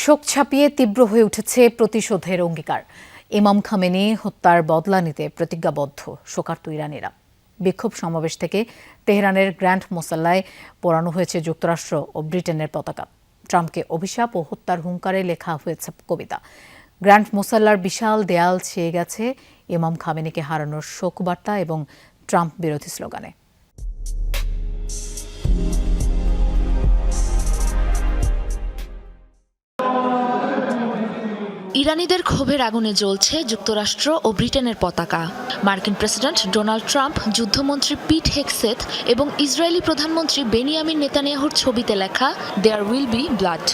শোক ছাপিয়ে তীব্র হয়ে উঠেছে প্রতিশোধের অঙ্গীকার। ইমাম খামেনি হত্যার বদলা নিতে প্রতিজ্ঞাবদ্ধ শোকার্ত ইরানিরা। বিক্ষোভ সমাবেশ থেকে তেহরানের গ্র্যান্ড মোসাল্লায় পোড়ানো হয়েছে যুক্তরাষ্ট্র ও ব্রিটেনের পতাকা। ট্রাম্পকে অভিশাপ ও হত্যার হুঙ্কারে লেখা হয়েছে কবিতা। গ্র্যান্ড মোসাল্লার বিশাল দেয়াল ছেয়ে গেছে ইমাম খামেনিকে হারানোর শোকবার্তা এবং ট্রাম্প বিরোধী স্লোগানে। ইরানিদের ক্ষোভের আগুনে জ্বলছে যুক্তরাষ্ট্র ও ব্রিটেনের পতাকা। মার্কিন প্রেসিডেন্ট ডোনাল্ড ট্রাম্প, যুদ্ধমন্ত্রী পিট হেগসেথ এবং ইসরায়েলি প্রধানমন্ত্রী বেনিয়ামিন নেতানিয়াহুর ছবিতে লেখা দেয়ার উইল বি ব্লাড।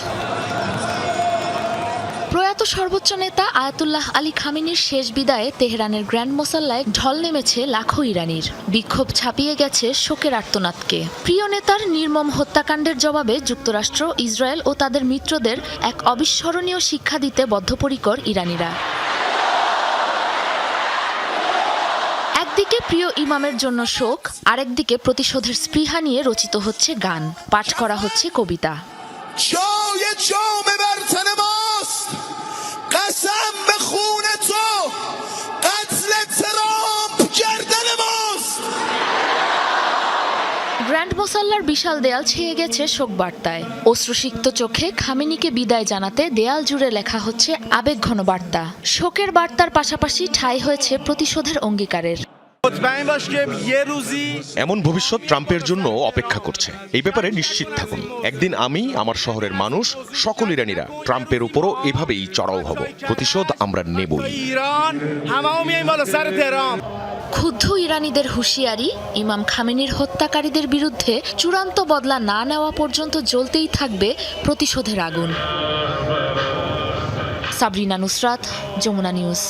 প্রয়াত সর্বোচ্চ নেতা আয়াতুল্লাহ আলী খামেনির শেষ বিদায়ে তেহরানের গ্র্যান্ড মোসাল্লায় ঢল নেমেছে লাখো ইরানির। বিক্ষোভ ছাপিয়ে গেছে শোকের আর্তনাদকে। প্রিয় নেতার নির্মম হত্যাকাণ্ডের জবাবে যুক্তরাষ্ট্র, ইসরায়েল ও তাদের মিত্রদের এক অবিস্মরণীয় শিক্ষা দিতে বদ্ধপরিকর ইরানিরা। একদিকে প্রিয় ইমামের জন্য শোক, আরেকদিকে প্রতিশোধের স্পৃহা নিয়ে রচিত হচ্ছে গান, পাঠ করা হচ্ছে কবিতা। গ্র্যান্ড মোসাল্লার বিশাল দেয়াল ছেয়ে গেছে শোকবার্তায়। অশ্রুসিক্ত চোখে খামেনিকে বিদায় জানাতে দেয়াল জুড়ে লেখা হচ্ছে আবেগঘন বার্তা। শোকের বার্তার পাশাপাশি ঠাঁই হয়েছে প্রতিশোধের অঙ্গীকারের। এমন ভবিষ্যৎ ট্রাম্পের জন্য অপেক্ষা করছে। এই ব্যাপারে নিশ্চিত থাকুন, একদিন আমি, আমার শহরের মানুষ, সকল ইরানিরা ট্রাম্পের উপরও এভাবেই চড়াও হব। প্রতিশোধ আমরা নেবই। ক্ষুব্ধ ইরানিদের হুঁশিয়ারি, ইমাম খামেনির হত্যাকারীদের বিরুদ্ধে চূড়ান্ত বদলা না নেওয়া পর্যন্ত জ্বলতেই থাকবে প্রতিশোধের আগুন। সাবরিনা নুসরাত, যমুনা নিউজ।